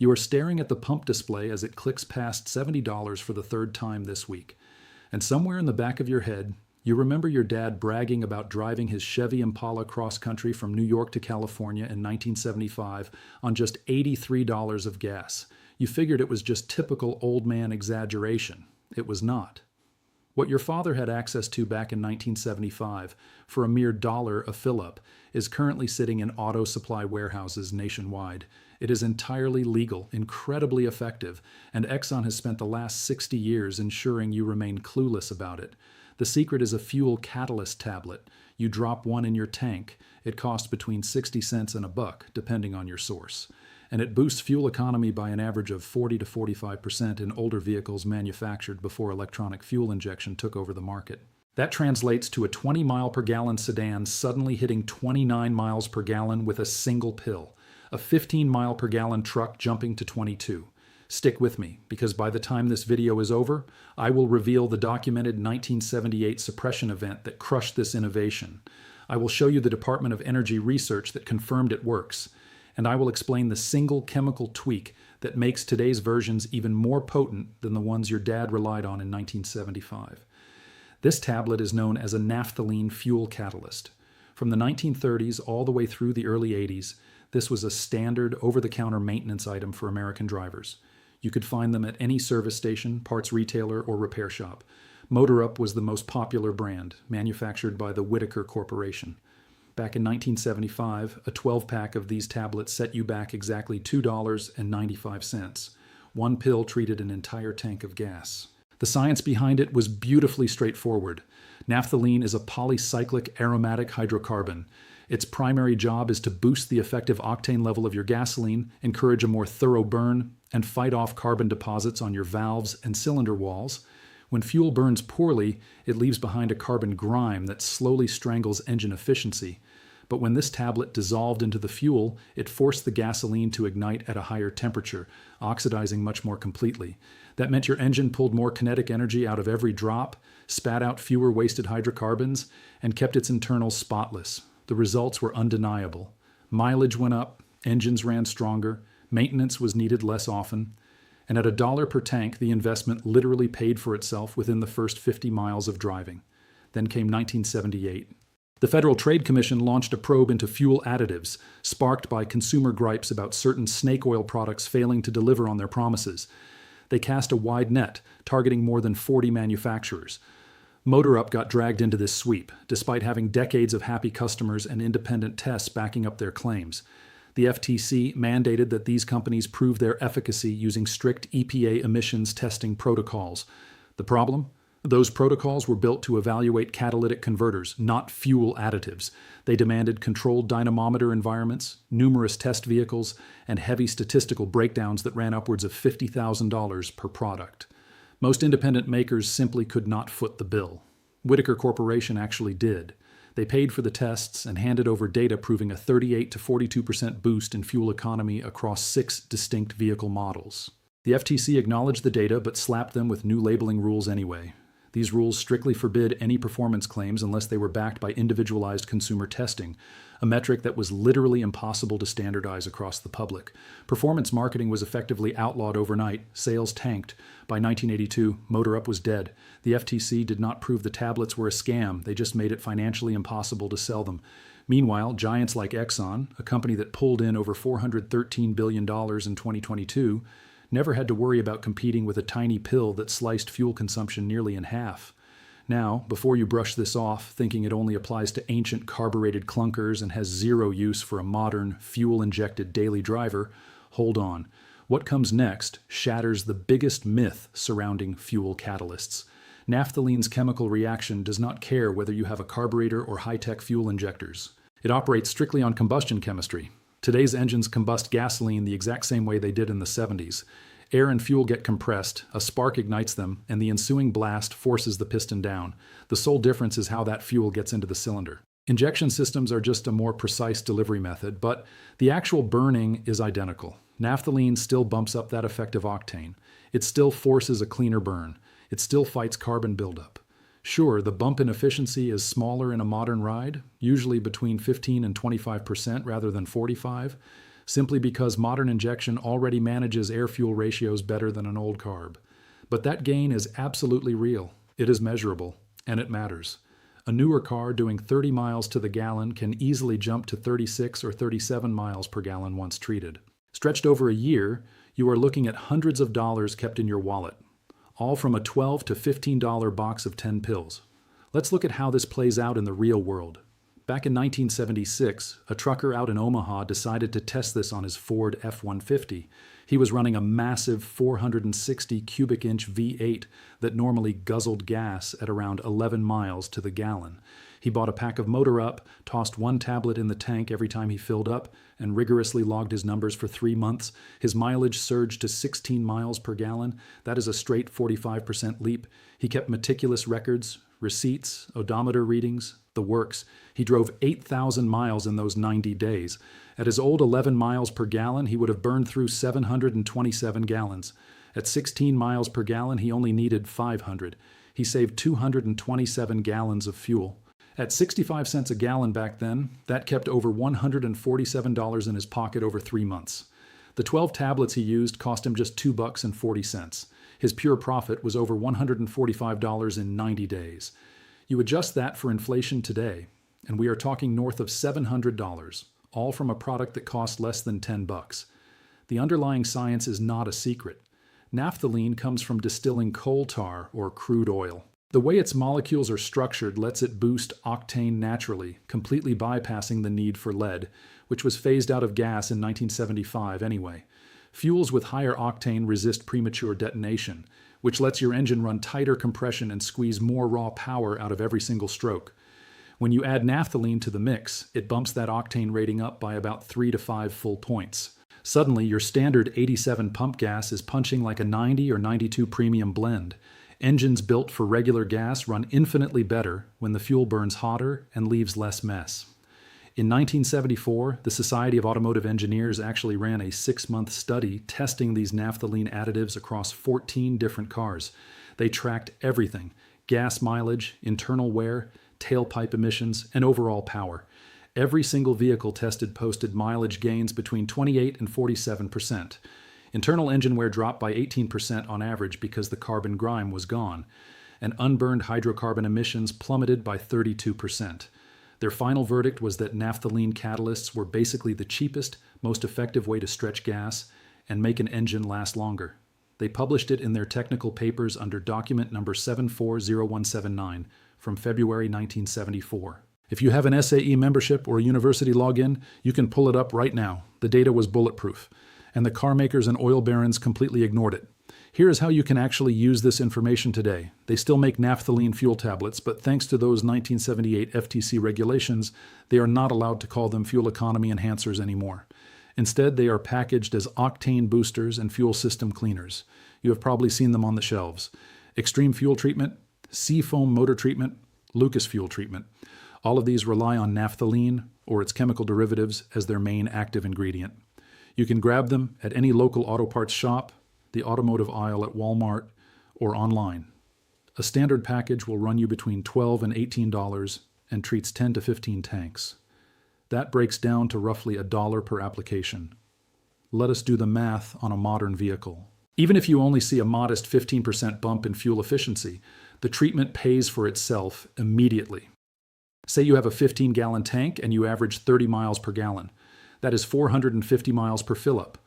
You are staring at the pump display as it clicks past $70 for the third time this week. And somewhere in the back of your head, you remember your dad bragging about driving his Chevy Impala cross-country from New York to California in 1975 on just $83 of gas. You figured it was just typical old man exaggeration. It was not. What your father had access to back in 1975 for a mere $1 a fill-up is currently sitting in auto supply warehouses nationwide. It is entirely legal, incredibly effective, and Exxon has spent the last 60 years ensuring you remain clueless about it. The secret is a fuel catalyst tablet. You drop one in your tank. It costs between 60 cents and $1, depending on your source. And it boosts fuel economy by an average of 40 to 45% in older vehicles manufactured before electronic fuel injection took over the market. That translates to a 20 mile per gallon sedan suddenly hitting 29 miles per gallon with a single pill, a 15 mile per gallon truck jumping to 22. Stick with me, because by the time this video is over, I will reveal the documented 1978 suppression event that crushed this innovation. I will show you the Department of Energy research that confirmed it works, and I will explain the single chemical tweak that makes today's versions even more potent than the ones your dad relied on in 1975. This tablet is known as a naphthalene fuel catalyst. From the 1930s all the way through the early 80s, this was a standard over-the-counter maintenance item for American drivers. You could find them at any service station, parts retailer, or repair shop. Motor Up was the most popular brand, manufactured by the Whitaker Corporation. Back in 1975, a 12-pack of these tablets set you back exactly $2.95. One pill treated an entire tank of gas. The science behind it was beautifully straightforward. Naphthalene is a polycyclic aromatic hydrocarbon. Its primary job is to boost the effective octane level of your gasoline, encourage a more thorough burn, and fight off carbon deposits on your valves and cylinder walls. When fuel burns poorly, it leaves behind a carbon grime that slowly strangles engine efficiency. But when this tablet dissolved into the fuel, it forced the gasoline to ignite at a higher temperature, oxidizing much more completely. That meant your engine pulled more kinetic energy out of every drop, spat out fewer wasted hydrocarbons, and kept its internals spotless. The results were undeniable. Mileage went up, engines ran stronger, maintenance was needed less often, and at $1 per tank, the investment literally paid for itself within the first 50 miles of driving. Then came 1978. The Federal Trade Commission launched a probe into fuel additives, sparked by consumer gripes about certain snake oil products failing to deliver on their promises. They cast a wide net, targeting more than 40 manufacturers. Motor Up got dragged into this sweep, despite having decades of happy customers and independent tests backing up their claims. The FTC mandated that these companies prove their efficacy using strict EPA emissions testing protocols. The problem? Those protocols were built to evaluate catalytic converters, not fuel additives. They demanded controlled dynamometer environments, numerous test vehicles, and heavy statistical breakdowns that ran upwards of $50,000 per product. Most independent makers simply could not foot the bill. Whitaker Corporation actually did. They paid for the tests and handed over data proving a 38 to 42% boost in fuel economy across 6 distinct vehicle models. The FTC acknowledged the data but slapped them with new labeling rules anyway. These rules strictly forbid any performance claims unless they were backed by individualized consumer testing, a metric that was literally impossible to standardize across the public. Performance marketing was effectively outlawed overnight. Sales tanked. By 1982, Motor Up was dead. The FTC did not prove the tablets were a scam. They just made it financially impossible to sell them. Meanwhile, giants like Exxon, a company that pulled in over $413 billion in 2022, never had to worry about competing with a tiny pill that sliced fuel consumption nearly in half. Now, before you brush this off, thinking it only applies to ancient carbureted clunkers and has zero use for a modern, fuel-injected daily driver, hold on. What comes next shatters the biggest myth surrounding fuel catalysts. Naphthalene's chemical reaction does not care whether you have a carburetor or high-tech fuel injectors. It operates strictly on combustion chemistry. Today's engines combust gasoline the exact same way they did in the 70s. Air and fuel get compressed, a spark ignites them, and the ensuing blast forces the piston down. The sole difference is how that fuel gets into the cylinder. Injection systems are just a more precise delivery method, but the actual burning is identical. Naphthalene still bumps up that effective octane. It still forces a cleaner burn. It still fights carbon buildup. Sure, the bump in efficiency is smaller in a modern ride, usually between 15 and 25% rather than 45%. simply because modern injection already manages air-fuel ratios better than an old carb. But that gain is absolutely real, it is measurable, and it matters. A newer car doing 30 miles to the gallon can easily jump to 36 or 37 miles per gallon once treated. Stretched over a year, you are looking at hundreds of dollars kept in your wallet, all from a $12 to $15 box of 10 pills. Let's look at how this plays out in the real world. Back in 1976, a trucker out in Omaha decided to test this on his Ford F-150. He was running a massive 460 cubic inch V8 that normally guzzled gas at around 11 miles to the gallon. He bought a pack of Motor Up, tossed one tablet in the tank every time he filled up, and rigorously logged his numbers for 3 months. His mileage surged to 16 miles per gallon. That is a straight 45% leap. He kept meticulous records, receipts, odometer readings, the works. He drove 8,000 miles in those 90 days. At his old 11 miles per gallon, he would have burned through 727 gallons. At 16 miles per gallon, he only needed 500. He saved 227 gallons of fuel. At 65 cents a gallon back then, that kept over $147 in his pocket over 3 months. The 12 tablets he used cost him just $2.40. His pure profit was over $145 in 90 days. You adjust that for inflation today, and we are talking north of $700, all from a product that costs less than $10. The underlying science is not a secret. Naphthalene comes from distilling coal tar or crude oil. The way its molecules are structured lets it boost octane naturally, completely bypassing the need for lead, which was phased out of gas in 1975 anyway. Fuels with higher octane resist premature detonation, which lets your engine run tighter compression and squeeze more raw power out of every single stroke. When you add naphthalene to the mix, it bumps that octane rating up by about 3 to 5 full points. Suddenly, your standard 87 pump gas is punching like a 90 or 92 premium blend. Engines built for regular gas run infinitely better when the fuel burns hotter and leaves less mess. In 1974, the Society of Automotive Engineers actually ran a 6-month study testing these naphthalene additives across 14 different cars. They tracked everything: gas mileage, internal wear, tailpipe emissions, and overall power. Every single vehicle tested posted mileage gains between 28 and 47%. Internal engine wear dropped by 18% on average because the carbon grime was gone, and unburned hydrocarbon emissions plummeted by 32%. Their final verdict was that naphthalene catalysts were basically the cheapest, most effective way to stretch gas and make an engine last longer. They published it in their technical papers under document number 740179 from February 1974. If you have an SAE membership or a university login, you can pull it up right now. The data was bulletproof, and the car makers and oil barons completely ignored it. Here is how you can actually use this information today. They still make naphthalene fuel tablets, but thanks to those 1978 FTC regulations, they are not allowed to call them fuel economy enhancers anymore. Instead, they are packaged as octane boosters and fuel system cleaners. You have probably seen them on the shelves. Extreme fuel treatment, seafoam motor treatment, Lucas fuel treatment. All of these rely on naphthalene or its chemical derivatives as their main active ingredient. You can grab them at any local auto parts shop, the automotive aisle at Walmart, or online. A standard package will run you between $12 and $18 and treats 10 to 15 tanks. That breaks down to roughly $1 per application. Let us do the math on a modern vehicle. Even if you only see a modest 15% bump in fuel efficiency, the treatment pays for itself immediately. Say you have a 15-gallon tank and you average 30 miles per gallon. That is 450 miles per fill-up.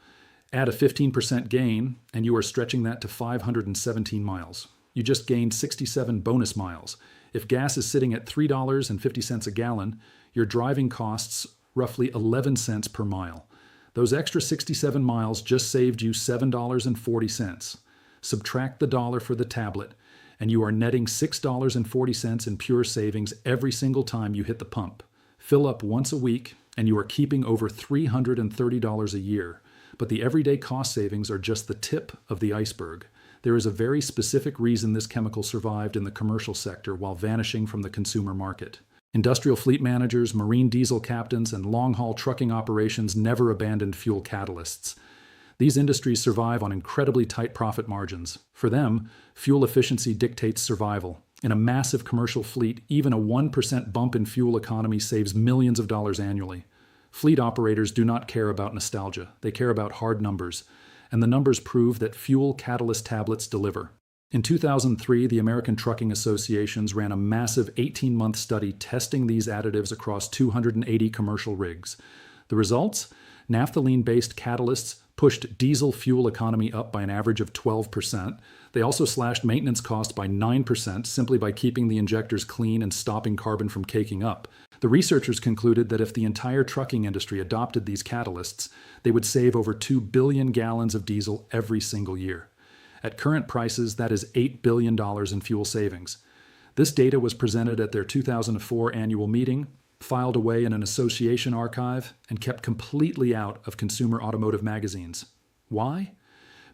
Add a 15% gain, and you are stretching that to 517 miles. You just gained 67 bonus miles. If gas is sitting at $3.50 a gallon, your driving costs roughly 11 cents per mile. Those extra 67 miles just saved you $7.40. Subtract the dollar for the tablet, and you are netting $6.40 in pure savings every single time you hit the pump. Fill up once a week, and you are keeping over $330 a year. But the everyday cost savings are just the tip of the iceberg. There is a very specific reason this chemical survived in the commercial sector while vanishing from the consumer market. Industrial fleet managers, marine diesel captains, and long-haul trucking operations never abandoned fuel catalysts. These industries survive on incredibly tight profit margins. For them, fuel efficiency dictates survival. In a massive commercial fleet, even a 1% bump in fuel economy saves millions of dollars annually. Fleet operators do not care about nostalgia. They care about hard numbers. And the numbers prove that fuel catalyst tablets deliver. In 2003, the American Trucking Associations ran a massive 18-month study testing these additives across 280 commercial rigs. The results? Naphthalene-based catalysts pushed diesel fuel economy up by an average of 12%. They also slashed maintenance costs by 9% simply by keeping the injectors clean and stopping carbon from caking up. The researchers concluded that if the entire trucking industry adopted these catalysts, they would save over 2 billion gallons of diesel every single year. At current prices, that is $8 billion in fuel savings. This data was presented at their 2004 annual meeting, filed away in an association archive, and kept completely out of consumer automotive magazines. Why?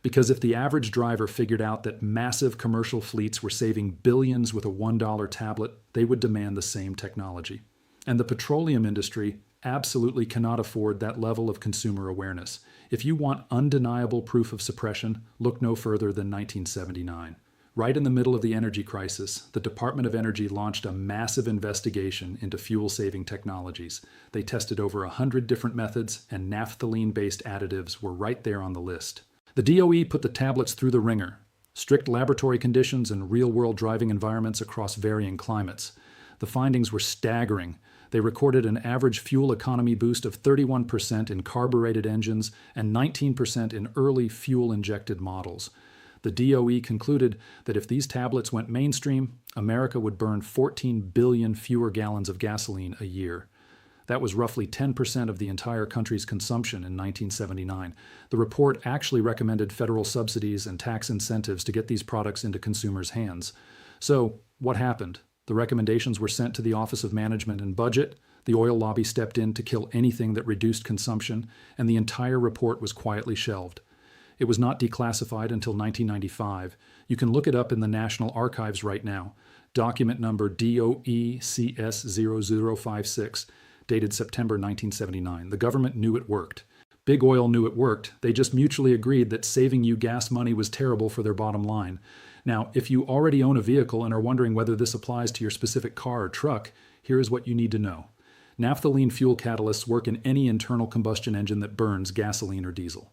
Because if the average driver figured out that massive commercial fleets were saving billions with a $1 tablet, they would demand the same technology. And the petroleum industry absolutely cannot afford that level of consumer awareness. If you want undeniable proof of suppression, look no further than 1979. Right in the middle of the energy crisis, the Department of Energy launched a massive investigation into fuel-saving technologies. They tested over 100 different methods, and naphthalene-based additives were right there on the list. The DOE put the tablets through the ringer. Strict laboratory conditions and real-world driving environments across varying climates. The findings were staggering. They recorded an average fuel economy boost of 31% in carbureted engines and 19% in early fuel-injected models. The DOE concluded that if these tablets went mainstream, America would burn 14 billion fewer gallons of gasoline a year. That was roughly 10% of the entire country's consumption in 1979. The report actually recommended federal subsidies and tax incentives to get these products into consumers' hands. So, what happened? The recommendations were sent to the Office of Management and Budget, the oil lobby stepped in to kill anything that reduced consumption, and the entire report was quietly shelved. It was not declassified until 1995. You can look it up in the National Archives right now. Document number DOE CS0056, dated September 1979. The government knew it worked. Big Oil knew it worked. They just mutually agreed that saving you gas money was terrible for their bottom line. Now, if you already own a vehicle and are wondering whether this applies to your specific car or truck, here is what you need to know. Naphthalene fuel catalysts work in any internal combustion engine that burns gasoline or diesel.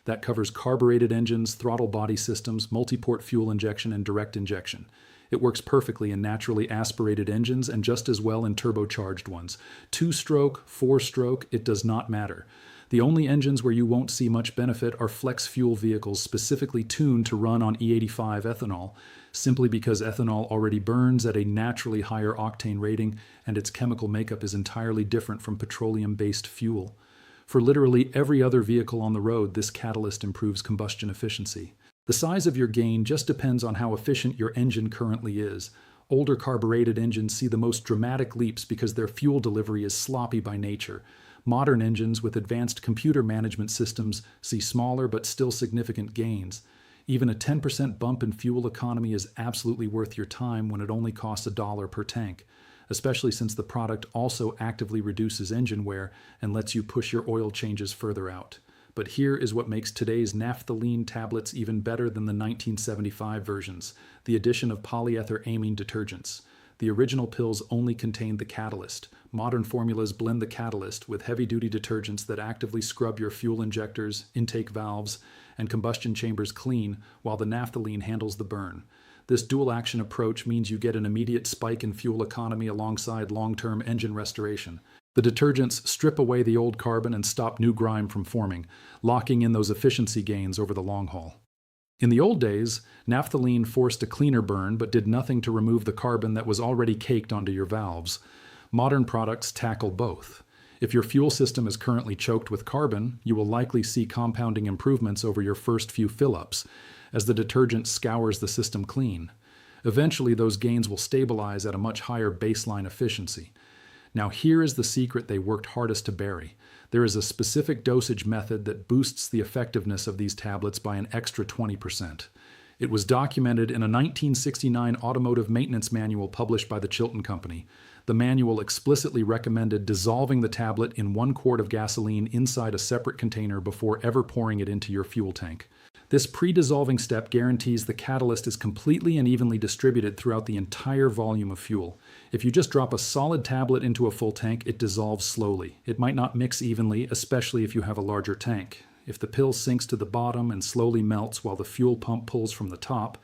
That covers carbureted engines, throttle body systems, multi-port fuel injection, and direct injection. It works perfectly in naturally aspirated engines and just as well in turbocharged ones. 2-stroke, 4-stroke, it does not matter. The only engines where you won't see much benefit are flex fuel vehicles specifically tuned to run on E85 ethanol, simply because ethanol already burns at a naturally higher octane rating and its chemical makeup is entirely different from petroleum-based fuel. For literally every other vehicle on the road, this catalyst improves combustion efficiency. The size of your gain just depends on how efficient your engine currently is. Older carbureted engines see the most dramatic leaps because their fuel delivery is sloppy by nature. Modern engines with advanced computer management systems see smaller but still significant gains. Even a 10% bump in fuel economy is absolutely worth your time when it only costs $1 per tank, especially since the product also actively reduces engine wear and lets you push your oil changes further out. But here is what makes today's naphthalene tablets even better than the 1975 versions: the addition of polyethylamine detergents. The original pills only contained the catalyst. Modern formulas blend the catalyst with heavy-duty detergents that actively scrub your fuel injectors, intake valves, and combustion chambers clean, while the naphthalene handles the burn. This dual-action approach means you get an immediate spike in fuel economy alongside long-term engine restoration. The detergents strip away the old carbon and stop new grime from forming, locking in those efficiency gains over the long haul. In the old days, naphthalene forced a cleaner burn but did nothing to remove the carbon that was already caked onto your valves. Modern products tackle both. If your fuel system is currently choked with carbon, you will likely see compounding improvements over your first few fill-ups, as the detergent scours the system clean. Eventually, those gains will stabilize at a much higher baseline efficiency. Now here is the secret they worked hardest to bury. There is a specific dosage method that boosts the effectiveness of these tablets by an extra 20%. It was documented in a 1969 automotive maintenance manual published by the Chilton Company. The manual explicitly recommended dissolving the tablet in 1 quart of gasoline inside a separate container before ever pouring it into your fuel tank. This pre-dissolving step guarantees the catalyst is completely and evenly distributed throughout the entire volume of fuel. If you just drop a solid tablet into a full tank, it dissolves slowly. It might not mix evenly, especially if you have a larger tank. If the pill sinks to the bottom and slowly melts while the fuel pump pulls from the top,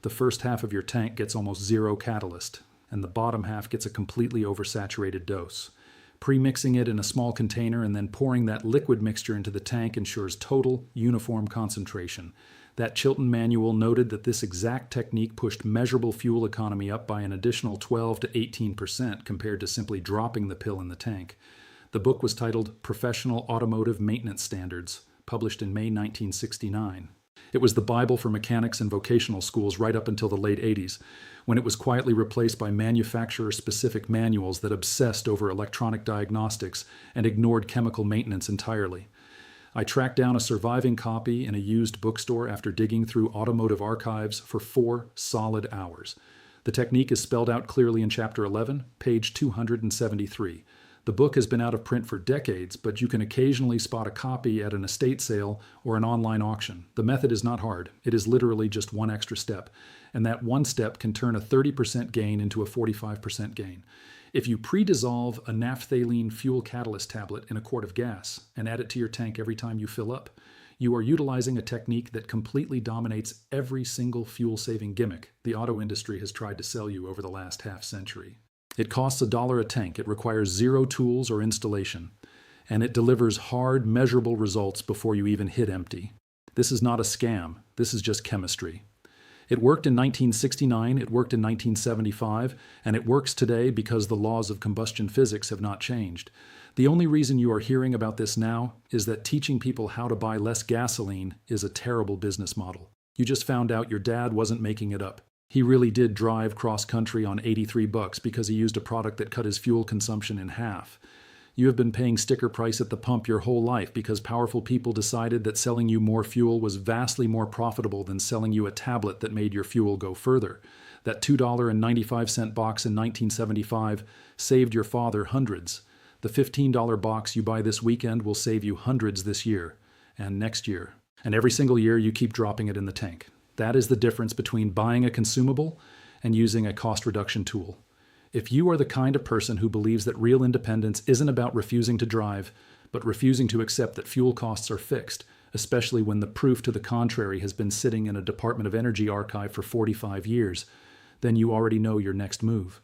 the first half of your tank gets almost zero catalyst, and the bottom half gets a completely oversaturated dose. Pre-mixing it in a small container and then pouring that liquid mixture into the tank ensures total, uniform concentration. That Chilton manual noted that this exact technique pushed measurable fuel economy up by an additional 12 to 18% compared to simply dropping the pill in the tank. The book was titled Professional Automotive Maintenance Standards, published in May 1969. It was the Bible for mechanics and vocational schools right up until the late 80s, when it was quietly replaced by manufacturer-specific manuals that obsessed over electronic diagnostics and ignored chemical maintenance entirely. I tracked down a surviving copy in a used bookstore after digging through automotive archives for 4 solid hours. The technique is spelled out clearly in Chapter 11, page 273. The book has been out of print for decades, but you can occasionally spot a copy at an estate sale or an online auction. The method is not hard. It is literally just one extra step, and that one step can turn a 30% gain into a 45% gain. If you pre-dissolve a naphthalene fuel catalyst tablet in a quart of gas and add it to your tank every time you fill up, you are utilizing a technique that completely dominates every single fuel-saving gimmick the auto industry has tried to sell you over the last half-century. It costs $1 a tank, it requires 0 tools or installation, and it delivers hard, measurable results before you even hit empty. This is not a scam, this is just chemistry. It worked in 1969, it worked in 1975, and it works today because the laws of combustion physics have not changed. The only reason you are hearing about this now is that teaching people how to buy less gasoline is a terrible business model. You just found out your dad wasn't making it up. He really did drive cross-country on $83 because he used a product that cut his fuel consumption in half. You have been paying sticker price at the pump your whole life because powerful people decided that selling you more fuel was vastly more profitable than selling you a tablet that made your fuel go further. That $2.95 box in 1975 saved your father hundreds. The $15 box you buy this weekend will save you hundreds this year and next year. And every single year you keep dropping it in the tank. That is the difference between buying a consumable and using a cost reduction tool. If you are the kind of person who believes that real independence isn't about refusing to drive, but refusing to accept that fuel costs are fixed, especially when the proof to the contrary has been sitting in a Department of Energy archive for 45 years, then you already know your next move.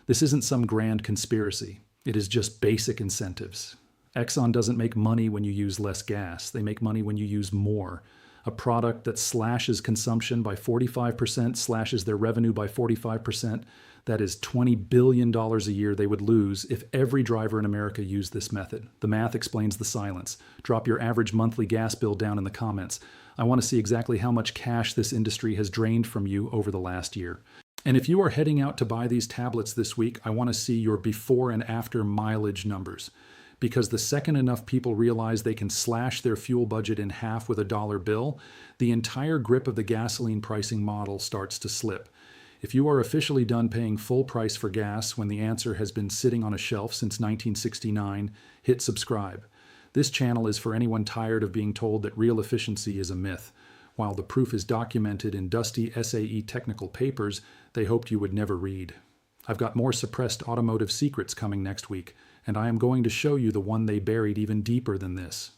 This isn't some grand conspiracy. It is just basic incentives. Exxon doesn't make money when you use less gas. They make money when you use more. A product that slashes consumption by 45%, slashes their revenue by 45%, that is $20 billion a year they would lose if every driver in America used this method. The math explains the silence. Drop your average monthly gas bill down in the comments. I want to see exactly how much cash this industry has drained from you over the last year. And if you are heading out to buy these tablets this week, I want to see your before and after mileage numbers. Because the second enough people realize they can slash their fuel budget in half with a dollar bill, the entire grip of the gasoline pricing model starts to slip. If you are officially done paying full price for gas when the answer has been sitting on a shelf since 1969, hit subscribe. This channel is for anyone tired of being told that real efficiency is a myth. While the proof is documented in dusty SAE technical papers they hoped you would never read. I've got more suppressed automotive secrets coming next week, and I am going to show you the one they buried even deeper than this.